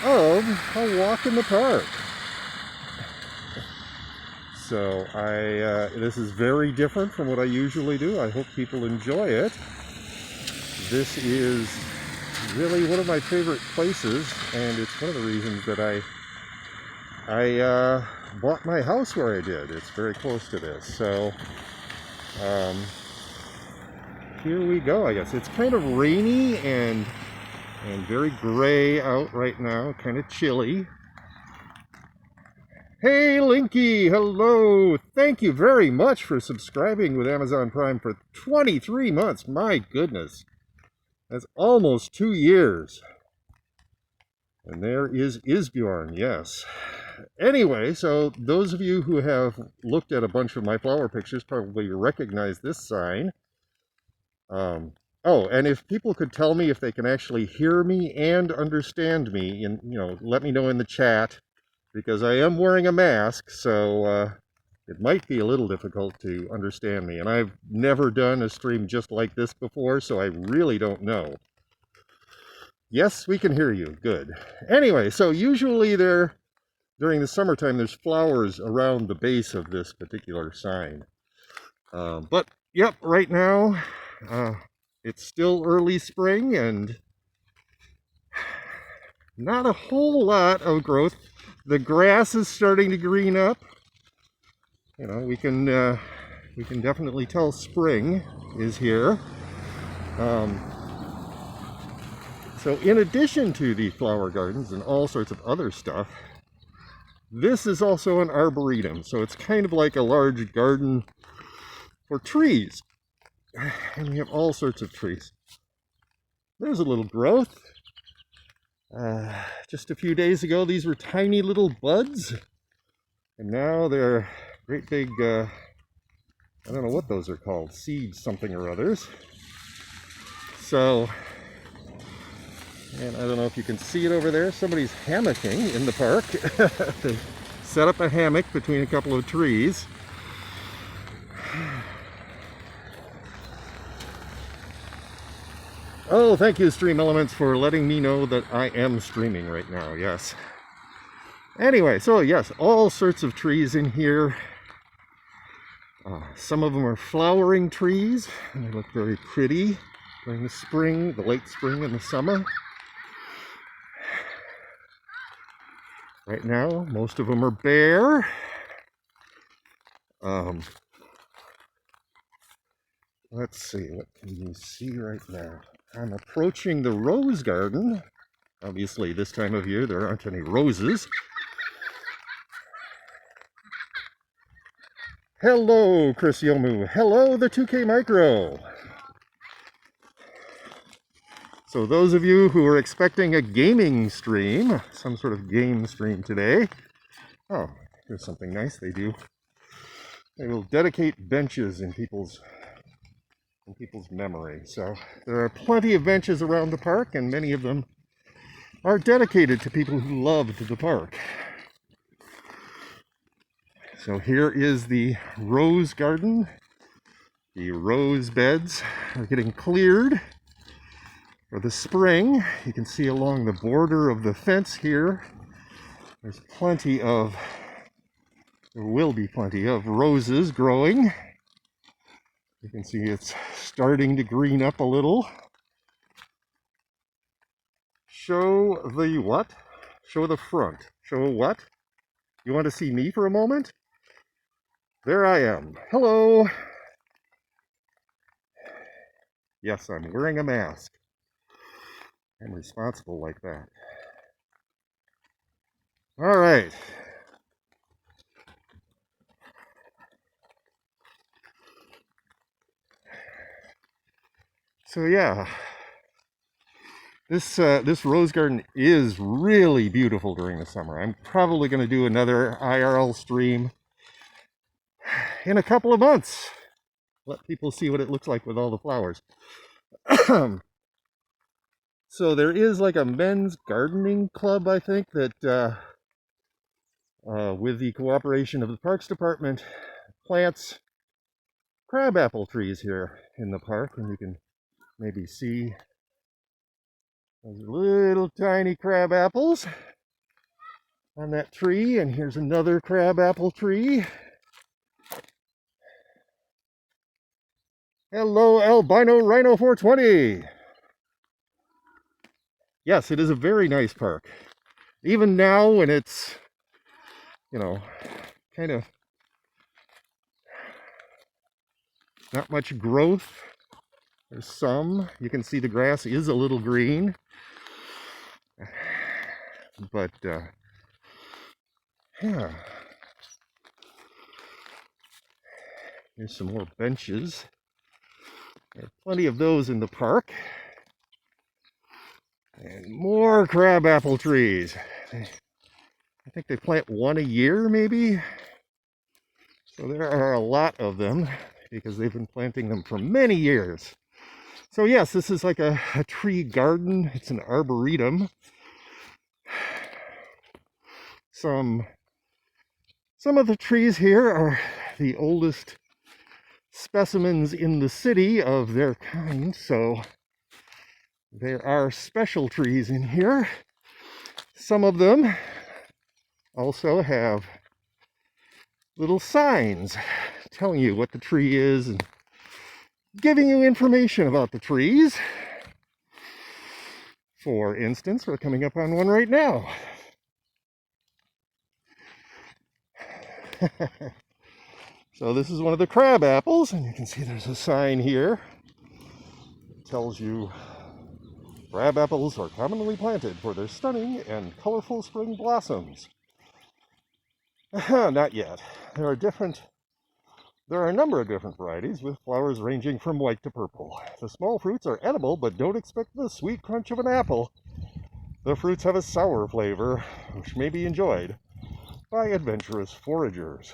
of a walk in the park. So this is very different from what I usually do. I hope people enjoy it. This is really one of my favorite places, and it's one of the reasons that I bought my house where I did. It's very close to this. So here we go, I guess. It's kind of rainy and very gray out right now, kind of chilly. Hey Linky, hello! Thank you very much for subscribing with Amazon Prime for 23 months. My goodness. That's almost 2 years. And there is Isbjorn, yes. Anyway, so those of you who have looked at a bunch of my flower pictures probably recognize this sign. Oh, and if people could tell me if they can actually hear me and understand me, and let me know in the chat, because I am wearing a mask, so it might be a little difficult to understand me. And I've never done a stream just like this before, so I really don't know. Yes, we can hear you. Good. Anyway, so usually during the summertime, there's flowers around the base of this particular sign. But, yep, right now, it's still early spring and not a whole lot of growth. The grass is starting to green up. We can definitely tell spring is here. So in addition to the flower gardens and all sorts of other stuff, this is also an arboretum. So it's kind of like a large garden for trees. And we have all sorts of trees. There's a little growth. Just a few days ago, these were tiny little buds. And now they're great big, I don't know what those are called, seeds something or others. So, and I don't know if you can see it over there, somebody's hammocking in the park. They set up a hammock between a couple of trees. Oh, thank you, Stream Elements, for letting me know that I am streaming right now, yes. Anyway, so yes, all sorts of trees in here. Some of them are flowering trees, and they look very pretty during the spring, the late spring and the summer. Right now, most of them are bare. Let's see, what can you see right now? I'm approaching the rose garden. Obviously, this time of year, there aren't any roses. Hello, Chris Yomu. Hello, the 2K Micro. So those of you who are expecting a gaming stream, some sort of game stream today, oh, here's something nice they do. They will dedicate benches in people's memory. So there are plenty of benches around the park, and many of them are dedicated to people who loved the park. So here is the rose garden. The rose beds are getting cleared for the spring. You can see along the border of the fence here, there will be plenty of roses growing. You can see it's starting to green up a little. Show the what? Show the front. Show what? You want to see me for a moment? There I am. Hello. Yes, I'm wearing a mask. I'm responsible like that. All right. So yeah, this rose garden is really beautiful during the summer. I'm probably going to do another IRL stream in a couple of months. Let people see what it looks like with all the flowers. So there is like a men's gardening club, I think, that with the cooperation of the Parks Department, plants crabapple trees here in the park, and you can maybe see those little tiny crab apples. on that tree. And here's another crabapple tree. Hello, albino rhino 420. Yes, it is a very nice park. Even now when it's, you know, kind of not much growth. There's some. You can see the grass is a little green. But, yeah. Here's some more benches. There are plenty of those in the park. And more crabapple trees. I think they plant one a year, maybe. So there are a lot of them because they've been planting them for many years. So yes, this is like a tree garden. It's an arboretum. Some of the trees here are the oldest specimens in the city of their kind, so there are special trees in here. Some of them also have little signs telling you what the tree is and giving you information about the trees. For instance, we're coming up on one right now. So this is one of the crab apples, and you can see there's a sign here. It tells you crab apples are commonly planted for their stunning and colorful spring blossoms. Not yet. There are a number of different varieties with flowers ranging from white to purple. The small fruits are edible, but don't expect the sweet crunch of an apple. The fruits have a sour flavor, which may be enjoyed by adventurous foragers.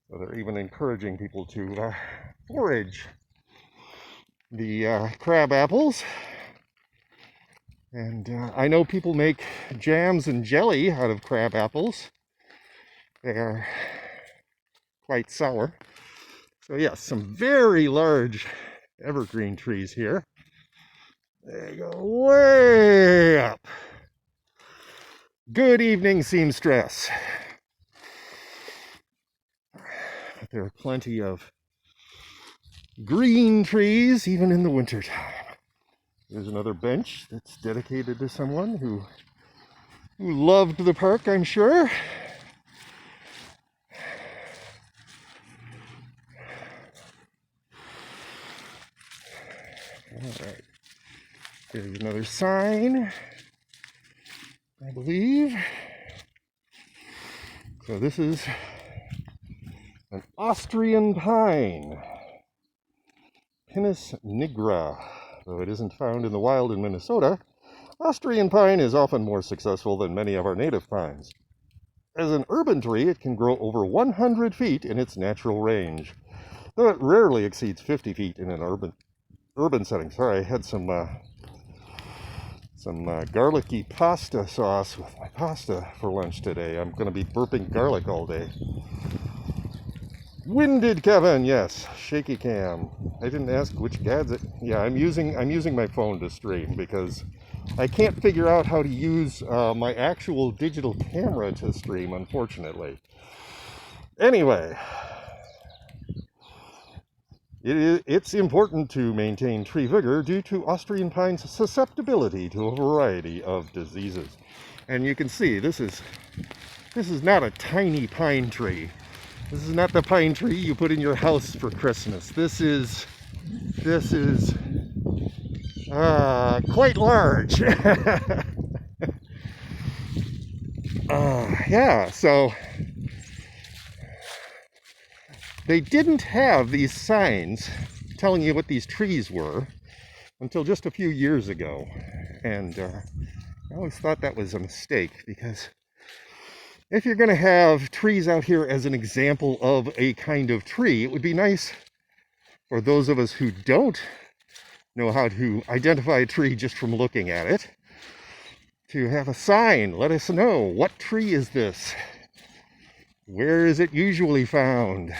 So they're even encouraging people to forage the crab apples. And I know people make jams and jelly out of crab apples. They are quite sour. So yes, some very large evergreen trees here. They go way up. Good evening, seamstress. But there are plenty of green trees even in the wintertime. There's another bench that's dedicated to someone who loved the park, I'm sure. All right. There's another sign, I believe. So this is an Austrian pine, Pinus nigra. Though it isn't found in the wild in Minnesota, Austrian pine is often more successful than many of our native pines. As an urban tree, it can grow over 100 feet in its natural range, though it rarely exceeds 50 feet in an urban setting. Sorry, I had some garlicky pasta sauce with my pasta for lunch today. I'm going to be burping garlic all day. Winded Kevin, yes, shaky cam. I didn't ask which gadget. Yeah, I'm using my phone to stream because I can't figure out how to use my actual digital camera to stream, unfortunately. Anyway, it's important to maintain tree vigor due to Austrian pine's susceptibility to a variety of diseases. And you can see this is not a tiny pine tree. This is not the pine tree you put in your house for Christmas. This is quite large. Yeah, so they didn't have these signs telling you what these trees were until just a few years ago. And I always thought that was a mistake, because if you're going to have trees out here as an example of a kind of tree, it would be nice for those of us who don't know how to identify a tree just from looking at it to have a sign. Let us know, what tree is this? Where is it usually found?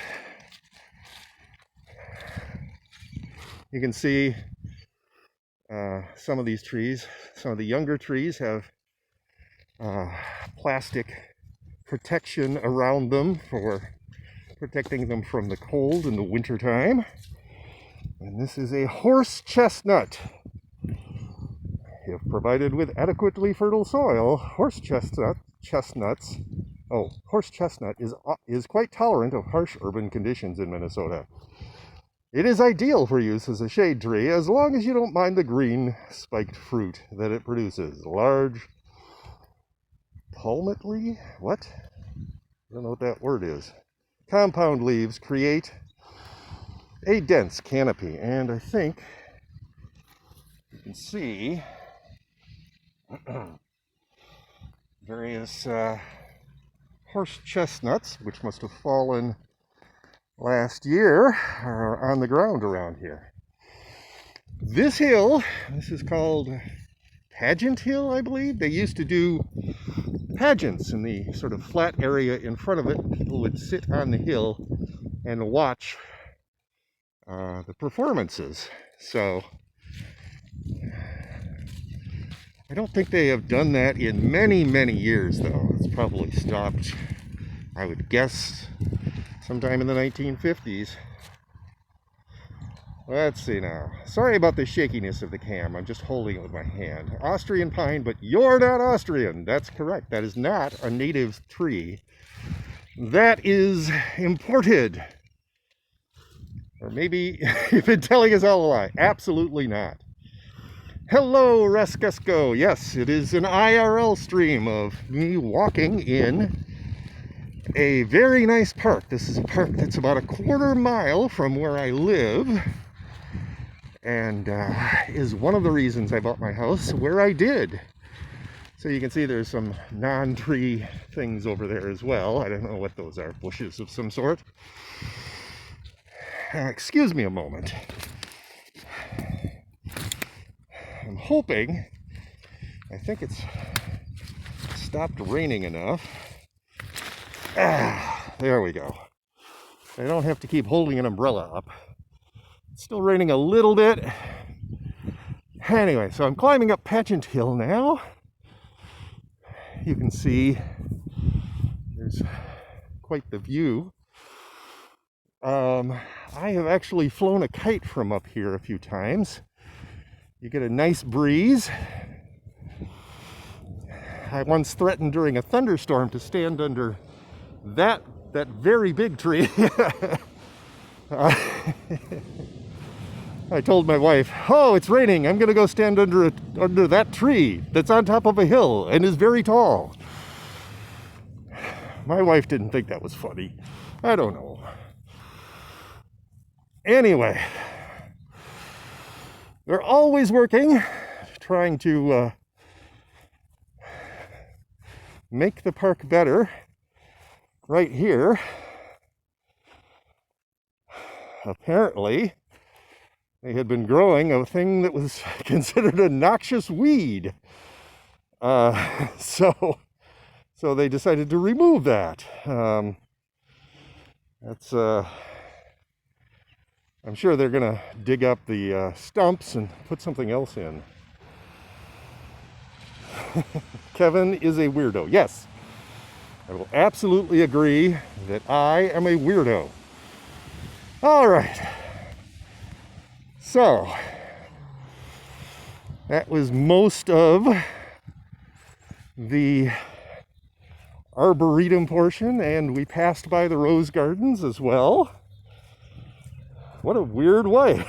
You can see some of these trees, some of the younger trees have plastic protection around them for protecting them from the cold in the wintertime. And this is a horse chestnut. If provided with adequately fertile soil, horse chestnut is quite tolerant of harsh urban conditions in Minnesota. It is ideal for use as a shade tree as long as you don't mind the green spiked fruit that it produces. Large palmately? What? I don't know what that word is. Compound leaves create a dense canopy, and I think you can see various horse chestnuts, which must have fallen last year, are on the ground around here. This hill, this is called Pageant Hill, I believe. They used to do pageants in the sort of flat area in front of it. People would sit on the hill and watch the performances. So I don't think they have done that in many, many years, though. It's probably stopped, I would guess, sometime in the 1950s. Let's see now. Sorry about the shakiness of the cam. I'm just holding it with my hand. Austrian pine, but you're not Austrian. That's correct. That is not a native tree. That is imported. Or maybe you've been telling us all a lie. Absolutely not. Hello, Rescusco. Yes, it is an IRL stream of me walking in a very nice park. This is a park that's about a quarter mile from where I live, and is one of the reasons I bought my house where I did. So you can see there's some non-tree things over there as well. I don't know what those are, bushes of some sort. Excuse me a moment. I'm hoping, I think it's stopped raining enough. There we go. I don't have to keep holding an umbrella up. It's still raining a little bit. Anyway, so I'm climbing up Pageant Hill now. You can see there's quite the view. I have actually flown a kite from up here a few times. You get a nice breeze. I once threatened during a thunderstorm to stand under that very big tree. I told my wife, "Oh, it's raining. I'm going to go stand under that tree that's on top of a hill and is very tall." My wife didn't think that was funny. I don't know. Anyway, they're always working, trying to make the park better. Right here, apparently, they had been growing a thing that was considered a noxious weed. So they decided to remove that. I'm sure they're going to dig up the stumps and put something else in. Kevin is a weirdo. Yes, I will absolutely agree that I am a weirdo. All right. So, that was most of the Arboretum portion, and we passed by the rose gardens as well. What a weird way.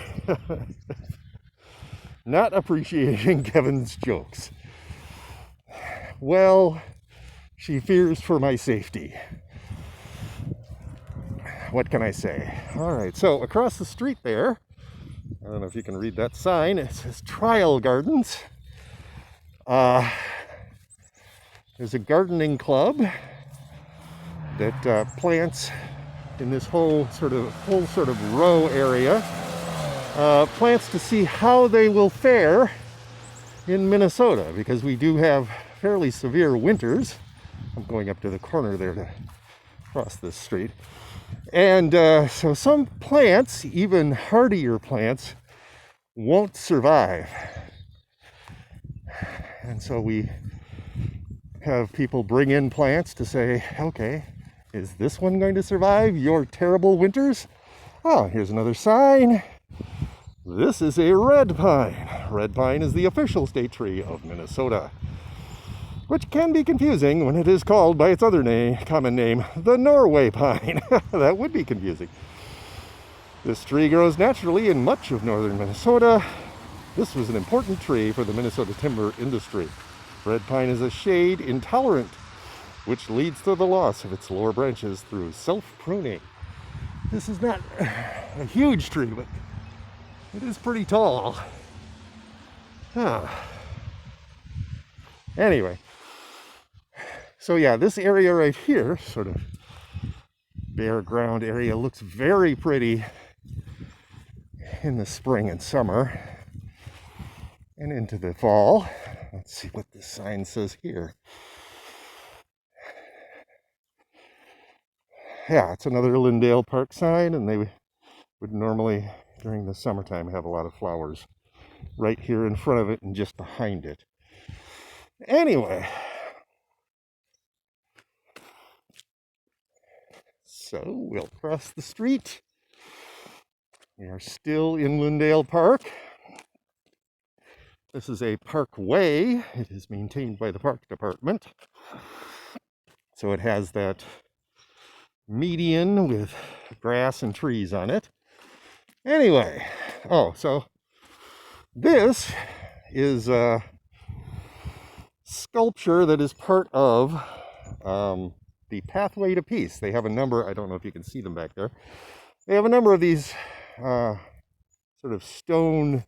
Not appreciating Kevin's jokes. Well, she fears for my safety. What can I say? All right, so across the street there, I don't know if you can read that sign, it says Trial Gardens. There's a gardening club that plants in this whole sort of row area, plants to see how they will fare in Minnesota, because we do have fairly severe winters. I'm going up to the corner there to cross this street. And so some plants, even hardier plants, won't survive. And so we have people bring in plants to say, okay, is this one going to survive your terrible winters? Oh, here's another sign. This is a red pine. Red pine is the official state tree of Minnesota, which can be confusing when it is called by its other name, common name, the Norway pine. That would be confusing. This tree grows naturally in much of northern Minnesota. This was an important tree for the Minnesota timber industry. Red pine is a shade intolerant, which leads to the loss of its lower branches through self-pruning. This is not a huge tree, but it is pretty tall. Anyway, so yeah, this area right here, sort of bare ground area, looks very pretty in the spring and summer and into the fall. Let's see what this sign says here. Yeah, it's another Lyndale Park sign, and they would normally, during the summertime, have a lot of flowers right here in front of it and just behind it. Anyway, so we'll cross the street. We are still in Lyndale Park. This is a parkway. It is maintained by the park department. So it has that median with grass and trees on it. Anyway, so this is a sculpture that is part of the Pathway to Peace. They have a number, I don't know if you can see them back there. They have a number of these sort of stone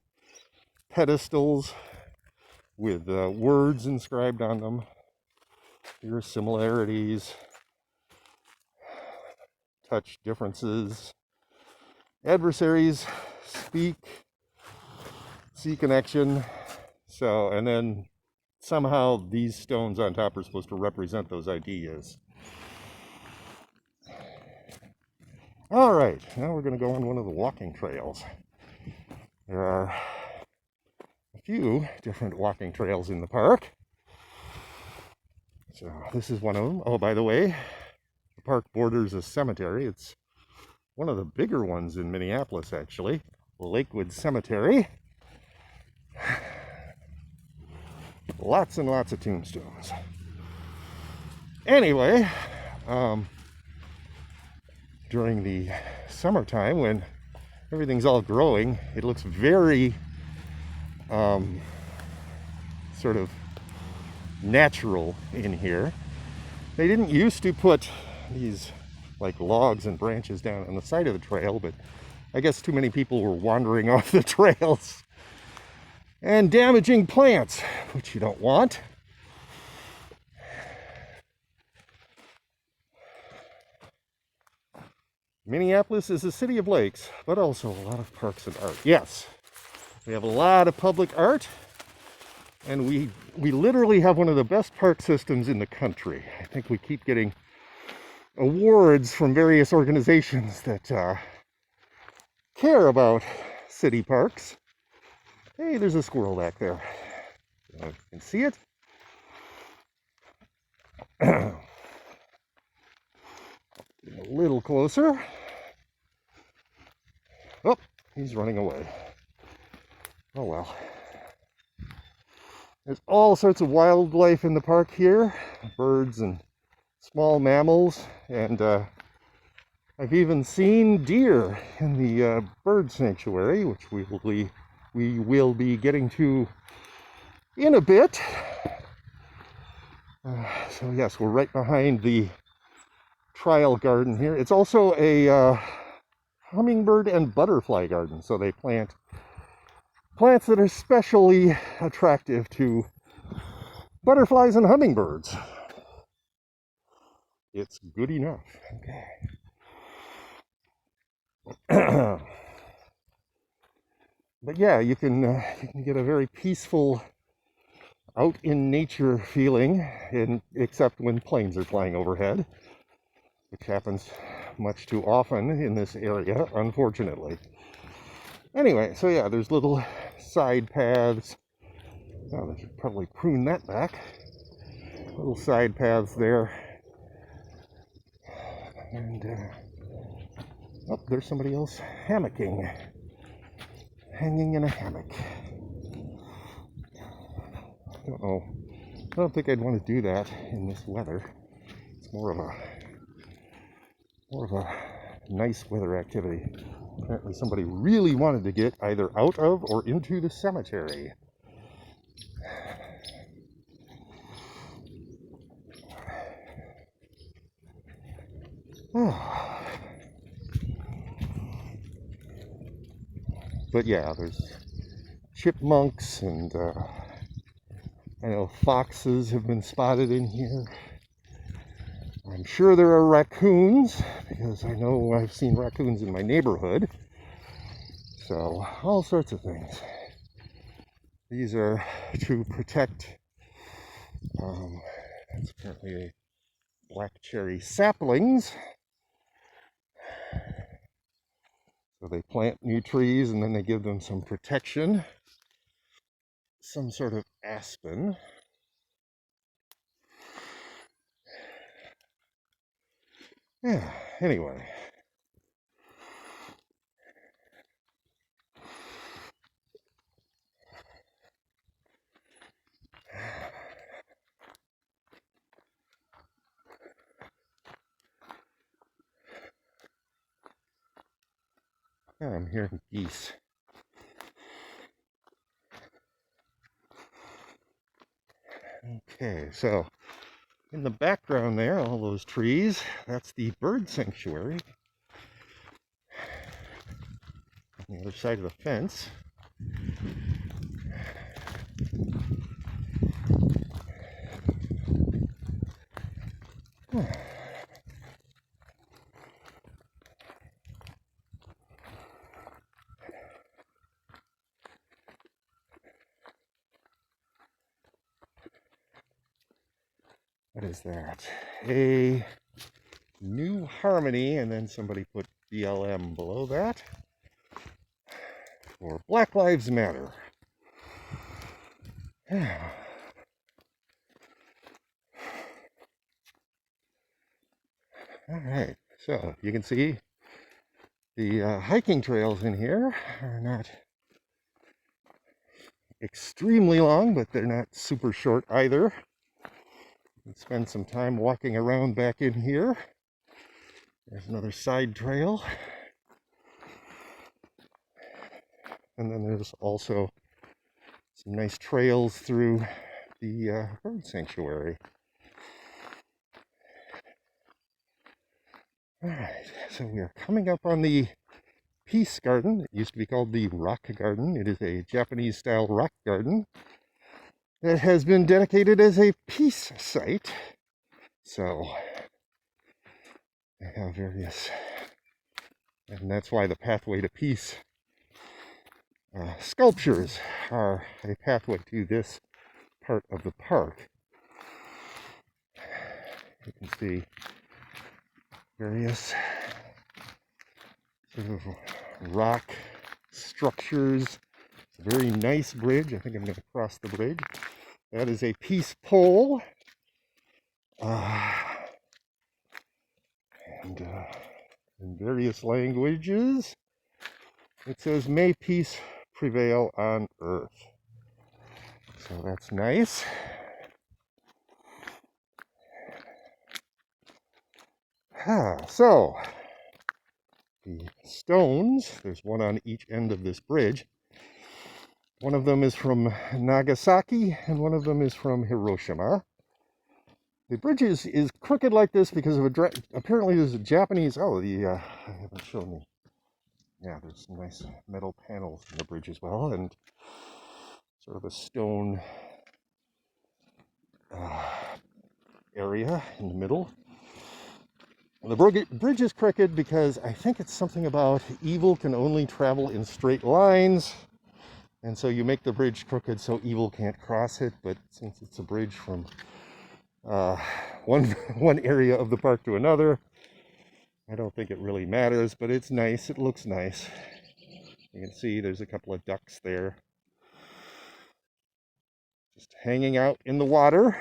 pedestals with words inscribed on them. Here are similarities, touch differences, adversaries speak, see connection. So, and then somehow these stones on top are supposed to represent those ideas. All right, now we're going to go on one of the walking trails. There are a few different walking trails in the park. So this is one of them. Oh, by the way, the park borders a cemetery. It's one of the bigger ones in Minneapolis, actually. Lakewood Cemetery. Lots and lots of tombstones. Anyway, during the summertime, when everything's all growing, it looks very sort of natural in here. They didn't used to put these like logs and branches down on the side of the trail, but I guess too many people were wandering off the trails and damaging plants, which you don't want. Minneapolis is a city of lakes, but also a lot of parks and art. Yes, we have a lot of public art, and we literally have one of the best park systems in the country. I think we keep getting awards from various organizations that care about city parks. Hey, there's a squirrel back there. You can see it. A little closer. Oh, he's running away. Oh well. There's all sorts of wildlife in the park here. Birds and small mammals. And I've even seen deer in the bird sanctuary, which we will be getting to in a bit. So yes, we're right behind the trial garden here. It's also a hummingbird and butterfly garden, so they plant plants that are specially attractive to butterflies and hummingbirds. It's good enough. Okay. But yeah, you can get a very peaceful, out in nature feeling, except when planes are flying overhead, which happens much too often in this area, unfortunately. Anyway, so yeah, there's little side paths. Oh, they should probably prune that back. little side paths there. And, oh, there's somebody else hammocking. Hanging in a hammock. I don't know. I don't think I'd want to do that in this weather. It's more of a nice weather activity. Apparently somebody really wanted to get either out of or into the cemetery. But yeah, there's chipmunks and I know foxes have been spotted in here. I'm sure there are raccoons, because I know I've seen raccoons in my neighborhood. So, all sorts of things. These are to protect, it's apparently a black cherry saplings. So they plant new trees and then they give them some protection. Some sort of aspen. Yeah, anyway. Yeah, I'm hearing geese. Okay, so in the background there, all those trees, that's the bird sanctuary. On the other side of the fence. What is that? A New Harmony, and then somebody put BLM below that. For Black Lives Matter. Alright, so you can see the hiking trails in here are not extremely long, but they're not super short either. You can spend some time walking around back in here. There's another side trail. And then there's also some nice trails through the bird sanctuary. Alright, so we are coming up on the Peace Garden. It used to be called the Rock Garden. It is a Japanese style rock garden that has been dedicated as a peace site. So they have various, and that's why the Pathway to Peace sculptures are a pathway to this part of the park. You can see various sort of rock structures. It's a very nice bridge. I think I'm going to cross the bridge. That is a peace pole. And in various languages, it says, "May peace prevail on earth." So that's nice. So, the stones, there's one on each end of this bridge. One of them is from Nagasaki, and one of them is from Hiroshima. The bridge is crooked like this because of apparently there's a Japanese, I haven't shown you. Yeah, there's some nice metal panels in the bridge as well, and sort of a stone area in the middle. The bridge is crooked because I think it's something about evil can only travel in straight lines, and so you make the bridge crooked so evil can't cross it. But since it's a bridge from one area of the park to another, I don't think it really matters, but it's nice. It looks nice. You can see there's a couple of ducks there just hanging out in the water.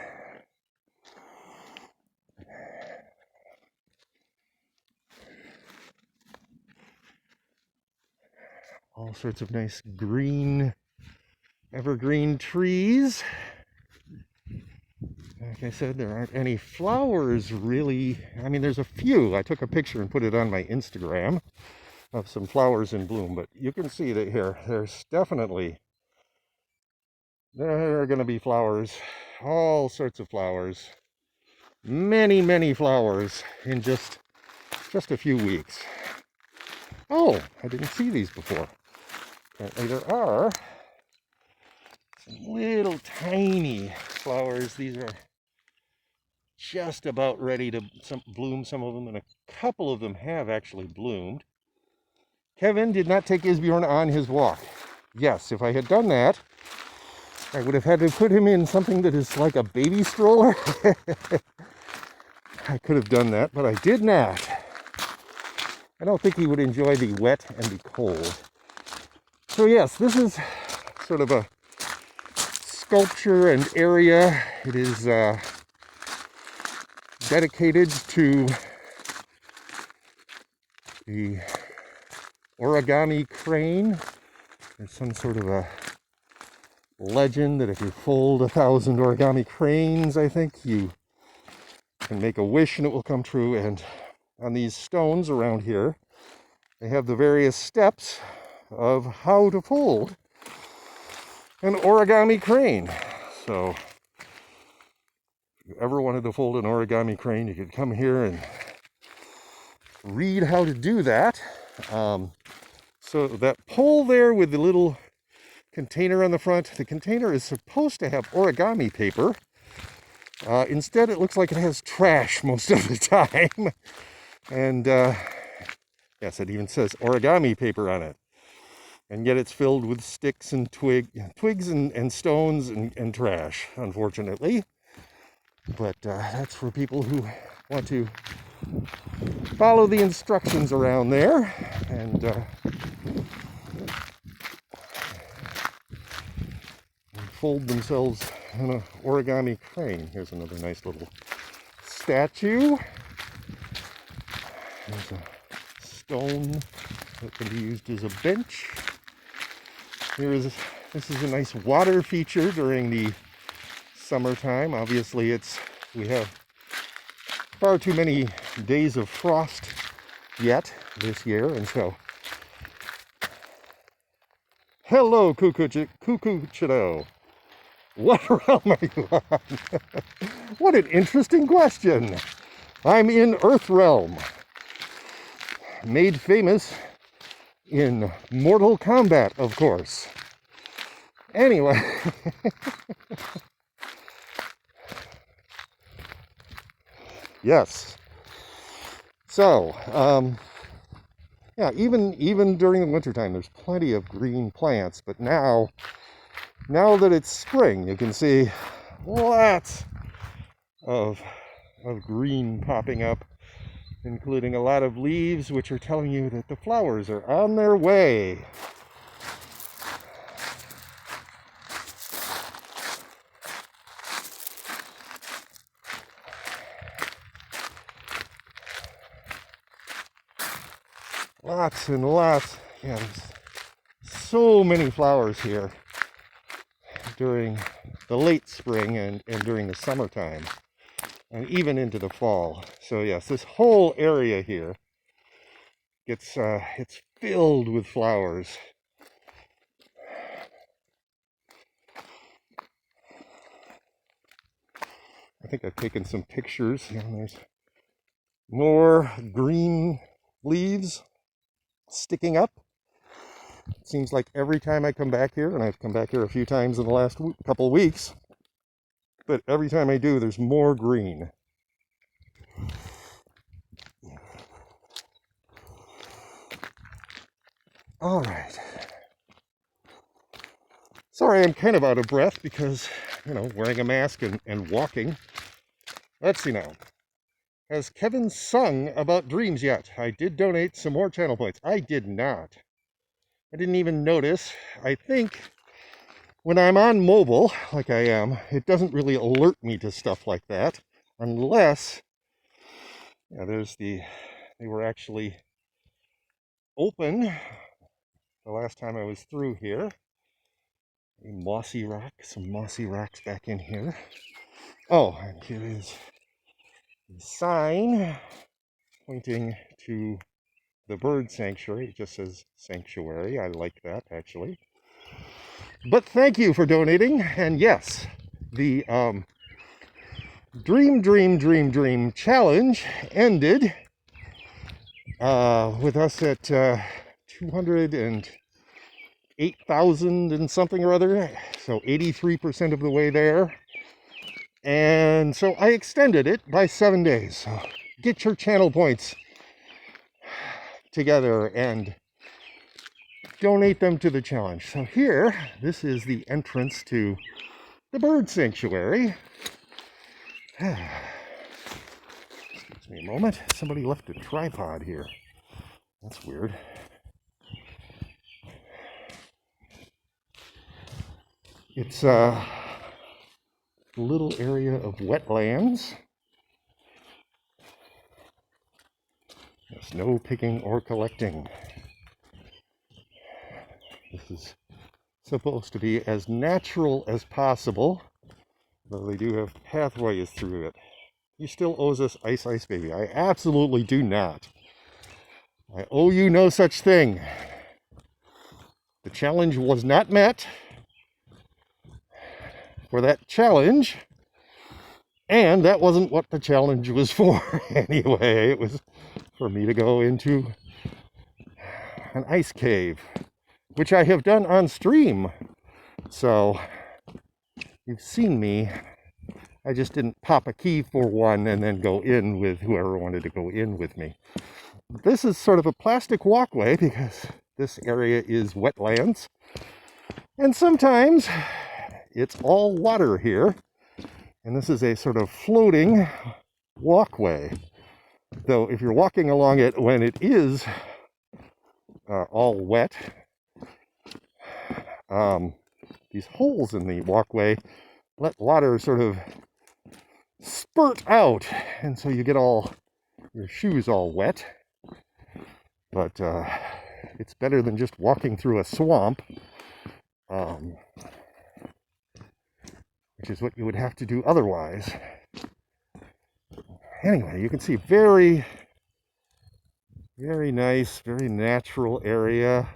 All sorts of nice green, evergreen trees. Like I said, there aren't any flowers really. I mean, there's a few. I took a picture and put it on my Instagram of some flowers in bloom, but you can see that here, there are going to be flowers, all sorts of flowers, many flowers in just a few weeks. Oh, I didn't see these before. Apparently there are some little tiny flowers. These are just about ready to bloom, some of them, and a couple of them have actually bloomed. Kevin did not take Isbjorn on his walk. Yes, if I had done that, I would have had to put him in something that is like a baby stroller. I could have done that, but I did not. I don't think he would enjoy the wet and the cold. So yes, this is sort of a sculpture and area. It is dedicated to the Origami Crane. There's some sort of a legend that if you fold 1,000 origami cranes, I think, you can make a wish and it will come true. And on these stones around here, they have the various steps of how to fold an origami crane. So if you ever wanted to fold an origami crane, you could come here and read how to do that. So that pole there with the little container on the front, the container is supposed to have origami paper. Instead, it looks like it has trash most of the time. And yes, it even says origami paper on it. And yet it's filled with sticks and twigs and stones and trash, unfortunately. But that's for people who want to follow the instructions around there and fold themselves in an origami crane. Here's another nice little statue. There's a stone that can be used as a bench. This is a nice water feature during the summertime. Obviously, we have far too many days of frost yet this year, and so hello, Cuckoo-Chido. What realm are you on? What an interesting question. I'm in Earth Realm, made famous in Mortal Kombat, of course. Anyway, yes. So, yeah, even during the wintertime, there's plenty of green plants, but now that it's spring, you can see lots of green popping up, including a lot of leaves, which are telling you that the flowers are on their way. Lots and lots. Yeah, there's so many flowers here during the late spring and during the summertime, and even into the fall. So yes, this whole area here it's filled with flowers. I think I've taken some pictures, and there's more green leaves sticking up. It seems like every time I come back here, and I've come back here a few times in the last couple of weeks, but every time I do, there's more green. All right. Sorry, I'm kind of out of breath because, wearing a mask and walking. Let's see now. Has Kevin sung about dreams yet? I did donate some more channel points. I did not. I didn't even notice. I think when I'm on mobile, like I am, it doesn't really alert me to stuff like that, unless, they were actually open the last time I was through here. A mossy rock, some mossy rocks back in here. Oh, and here is the sign pointing to the bird sanctuary. It just says sanctuary. I like that, actually. But thank you for donating. And yes, the Dream challenge ended with us at 208,000 and something or other. So 83% of the way there. And so I extended it by 7 days. So get your channel points together and donate them to the challenge. So here, this is the entrance to the bird sanctuary. Excuse me a moment. Somebody left a tripod here. That's weird. It's a little area of wetlands. There's no picking or collecting. This is supposed to be as natural as possible, though they do have pathways through it. He still owes us Ice Ice Baby. I absolutely do not. I owe you no such thing. The challenge was not met for that challenge, and that wasn't what the challenge was for anyway. It was for me to go into an ice cave, which I have done on stream. So you've seen me. I just didn't pop a key for one and then go in with whoever wanted to go in with me. This is sort of a plastic walkway because this area is wetlands. And sometimes it's all water here. And this is a sort of floating walkway. Though if you're walking along it when it is all wet, these holes in the walkway let water sort of spurt out, and so you get all your shoes all wet. But it's better than just walking through a swamp, which is what you would have to do otherwise. Anyway, you can see very nice, very natural area.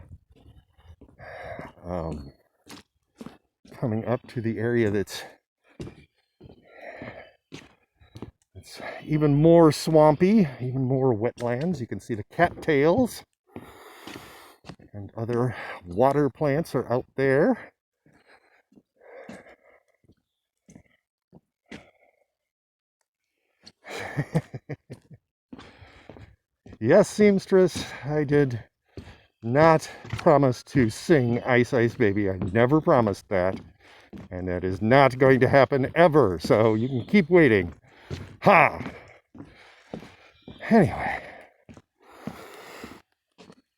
Coming up to the area that's even more swampy, even more wetlands. You can see the cattails and other water plants are out there. Yes, seamstress, I did not promise to sing Ice Ice Baby. I never promised that. And that is not going to happen ever. So you can keep waiting. Ha! Anyway.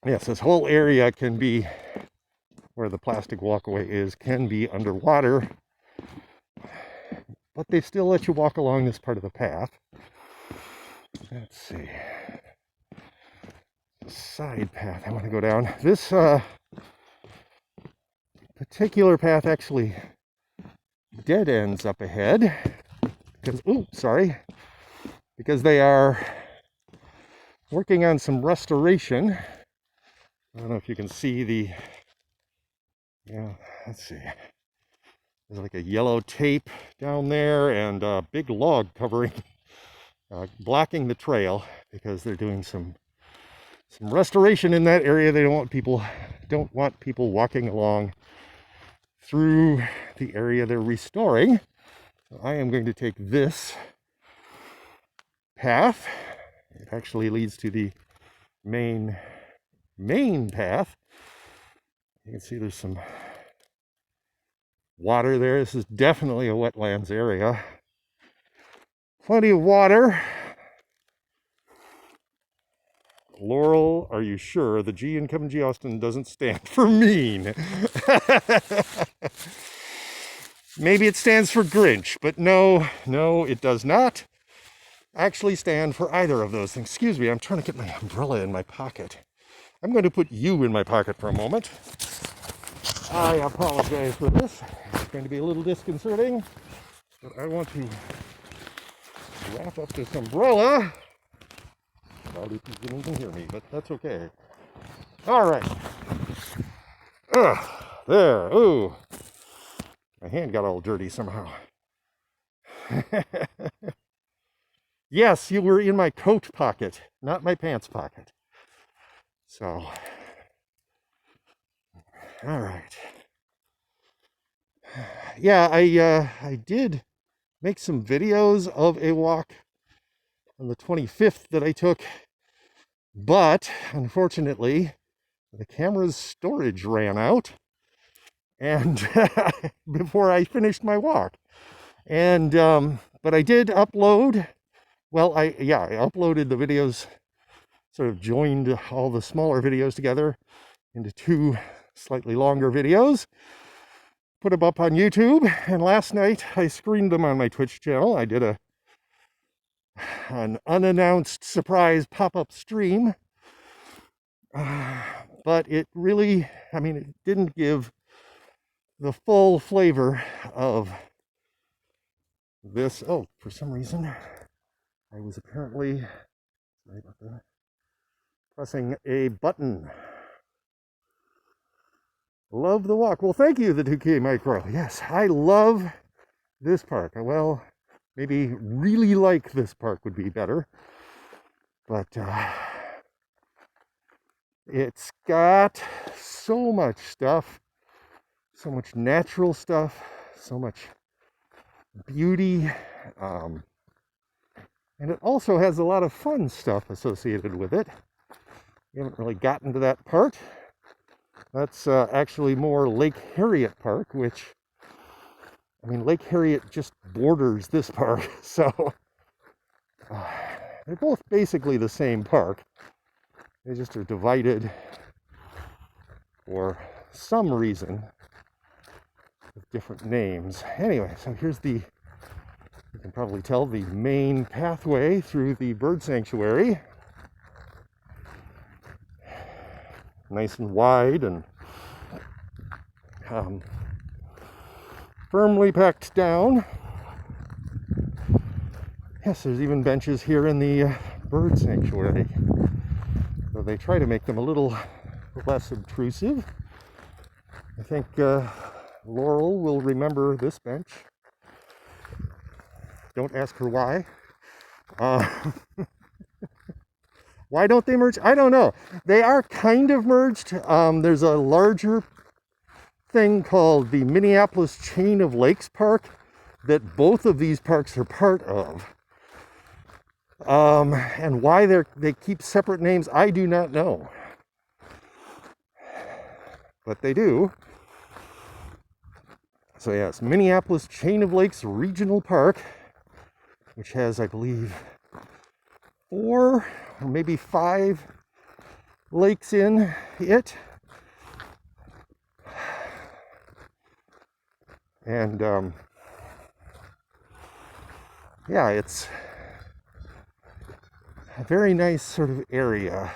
Yes, this whole area can be, where the plastic walkway is, can be underwater. But they still let you walk along this part of the path. Let's see. Side path I want to go down. This particular path actually dead ends up ahead because, because they are working on some restoration. I don't know if you can see the, let's see. There's like a yellow tape down there and a big log covering, blocking the trail because they're doing some restoration in that area. They don't want people walking along through the area they're restoring. So I am going to take this path. It actually leads to the main path. You can see there's some water there. This is definitely a wetlands area. Plenty of water. Laurel, are you sure the G in Kevin G. Austin doesn't stand for mean? Maybe it stands for Grinch, but no, it does not actually stand for either of those things. Excuse me, I'm trying to get my umbrella in my pocket. I'm going to put you in my pocket for a moment. I apologize for this. It's going to be a little disconcerting, but I want to wrap up this umbrella. I doubt if you can even hear me, but that's okay. All right. There. Ooh. My hand got all dirty somehow. Yes, you were in my coat pocket, not my pants pocket. So, all right. Yeah, I did make some videos of a walk on the 25th that I took, but unfortunately, the camera's storage ran out, and before I finished my walk. And but I did upload. Well, I uploaded the videos, sort of joined all the smaller videos together into 2 slightly longer videos, put them up on YouTube, and last night I screened them on my Twitch channel. I did an unannounced surprise pop-up stream, but it really, I mean, it didn't give the full flavor of this. Oh, for some reason, I was apparently, sorry about that, pressing a button. Love the walk. Well, thank you, the 2K Micro. Yes, I love this park. Well, maybe really like this park would be better. But it's got so much stuff, so much natural stuff, so much beauty. And it also has a lot of fun stuff associated with it. We haven't really gotten to that part. That's actually more Lake Harriet Park, which, I mean, Lake Harriet just borders this park. So they're both basically the same park. They just are divided for some reason with different names. Anyway, so here's the, you can probably tell, the main pathway through the bird sanctuary. Nice and wide and firmly packed down. Yes, there's even benches here in the bird sanctuary. So they try to make them a little less obtrusive. I think Laurel will remember this bench. Don't ask her why. Why don't they merge? I don't know. They are kind of merged. There's a larger thing called the Minneapolis Chain of Lakes Park that both of these parks are part of. And why they keep separate names, I do not know. But they do. So yes, Minneapolis Chain of Lakes Regional Park, which has, I believe, 4 or maybe 5 lakes in it. And yeah, it's a very nice sort of area.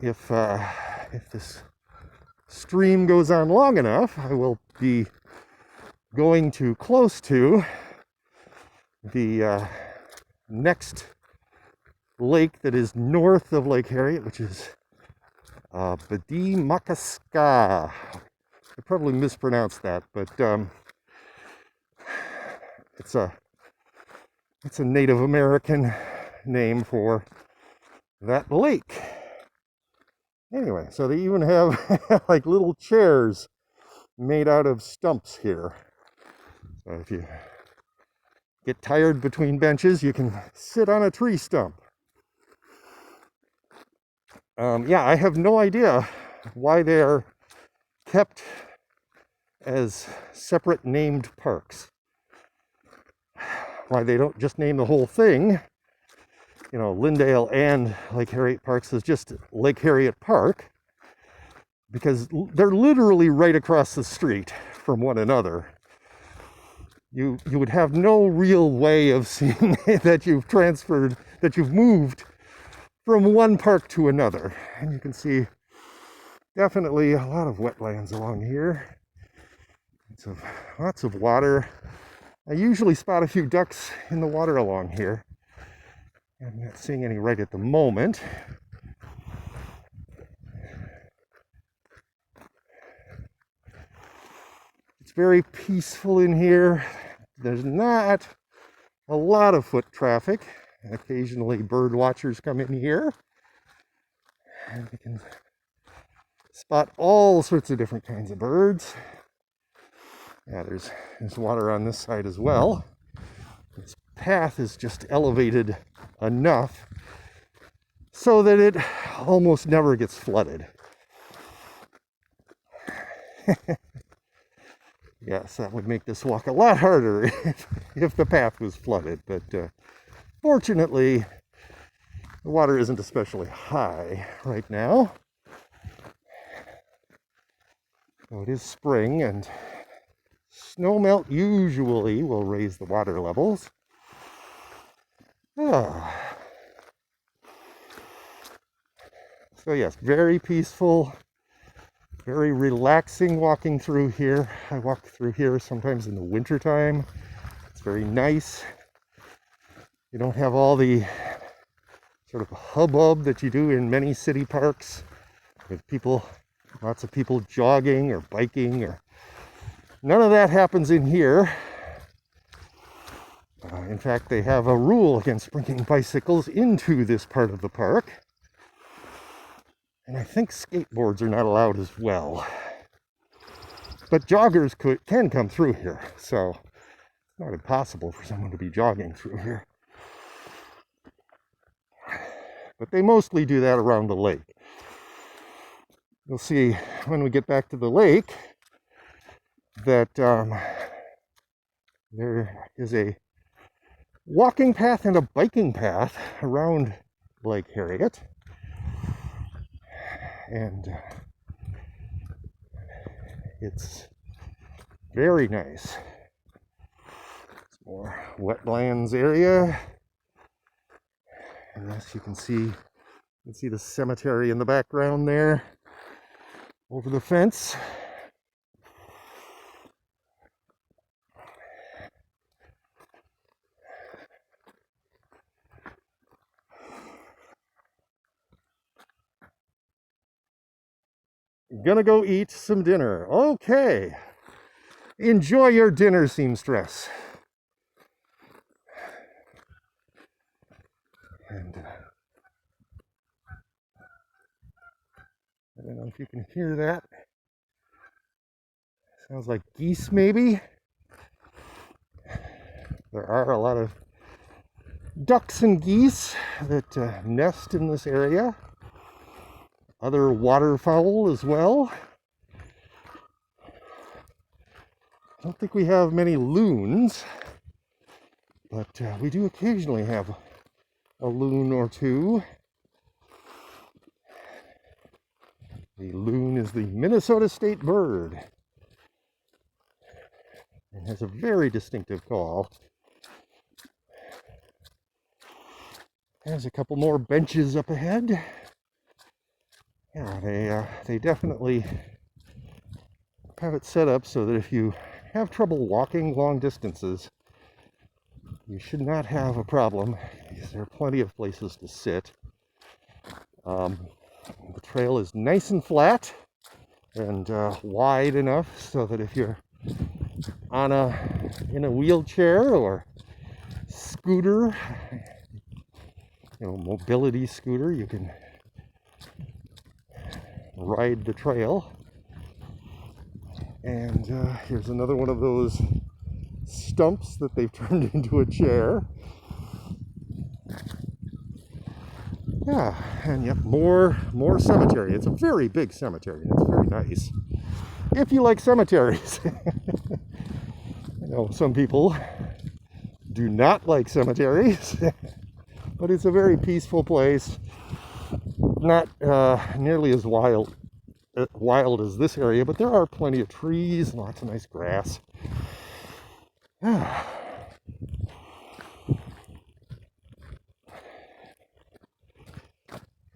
If this stream goes on long enough, I will be going to close to the next lake that is north of Lake Harriet, which is Badi-Makaska. I probably mispronounced that, but it's a Native American name for that lake. Anyway, so they even have like little chairs made out of stumps here. So if you get tired between benches, you can sit on a tree stump. Yeah, I have no idea why they are kept as separate named parks. Why they don't just name the whole thing, you know, Lyndale and Lake Harriet Parks is just Lake Harriet Park, because they're literally right across the street from one another. You would have no real way of seeing that you've moved from one park to another. And you can see definitely a lot of wetlands along here. Lots of water. I usually spot a few ducks in the water along here. I'm not seeing any right at the moment. It's very peaceful in here. There's not a lot of foot traffic. Occasionally bird watchers come in here. And you can spot all sorts of different kinds of birds. Yeah, there's water on this side as well. This path is just elevated enough so that it almost never gets flooded. Yes, that would make this walk a lot harder if the path was flooded, but fortunately, the water isn't especially high right now. So it is spring, and snowmelt usually will raise the water levels. So yes, very peaceful, very relaxing walking through here. I walk through here sometimes in the wintertime. It's very nice. You don't have all the sort of hubbub that you do in many city parks with people, lots of people jogging or biking, or none of that happens in here. In fact, they have a rule against bringing bicycles into this part of the park. And I think skateboards are not allowed as well. But joggers can come through here, so it's not impossible for someone to be jogging through here. But they mostly do that around the lake. You'll see when we get back to the lake that there is a walking path and a biking path around Lake Harriet. And it's very nice. It's more wetlands area. And yes, you can see the cemetery in the background there over the fence. Gonna go eat some dinner. Okay. Enjoy your dinner, seamstress. And I don't know if you can hear that. Sounds like geese, maybe. There are a lot of ducks and geese that nest in this area. Other waterfowl as well. I don't think we have many loons, but we do occasionally have a loon or two. The loon is the Minnesota state bird and has a very distinctive call. There's a couple more benches up ahead. Yeah, they definitely have it set up so that if you have trouble walking long distances, you should not have a problem, because there are plenty of places to sit. The trail is nice and flat and wide enough so that if you're in a wheelchair or scooter, mobility scooter, you can ride the trail. And here's another one of those stumps that they've turned into a chair. Yeah, and yep, more cemetery. It's a very big cemetery, and it's very nice. If you like cemeteries. I know some people do not like cemeteries, but it's a very peaceful place. Not nearly as wild as this area, but there are plenty of trees and lots of nice grass.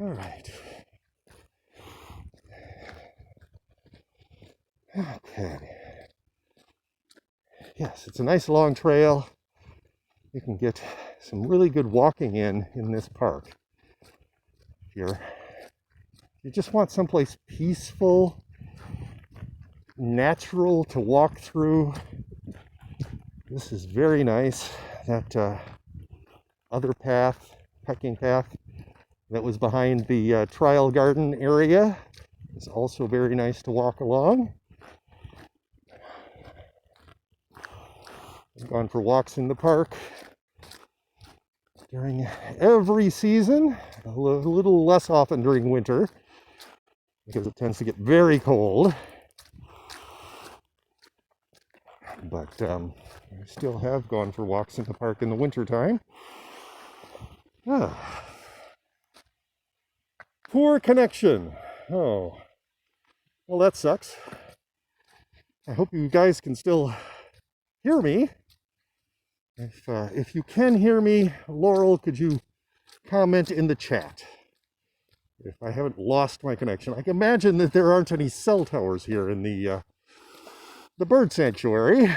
All right. Okay. Yes, it's a nice long trail. You can get some really good walking in this park. If you just want someplace peaceful, natural to walk through, this is very nice. That other path, hiking path, that was behind the trial garden area is also very nice to walk along. I've gone for walks in the park during every season, a little less often during winter because it tends to get very cold. But I still have gone for walks in the park in the wintertime. Poor connection. Oh, well, that sucks. I hope you guys can still hear me. If you can hear me, Laurel, could you comment in the chat if I haven't lost my connection? I can imagine that there aren't any cell towers here in the bird sanctuary.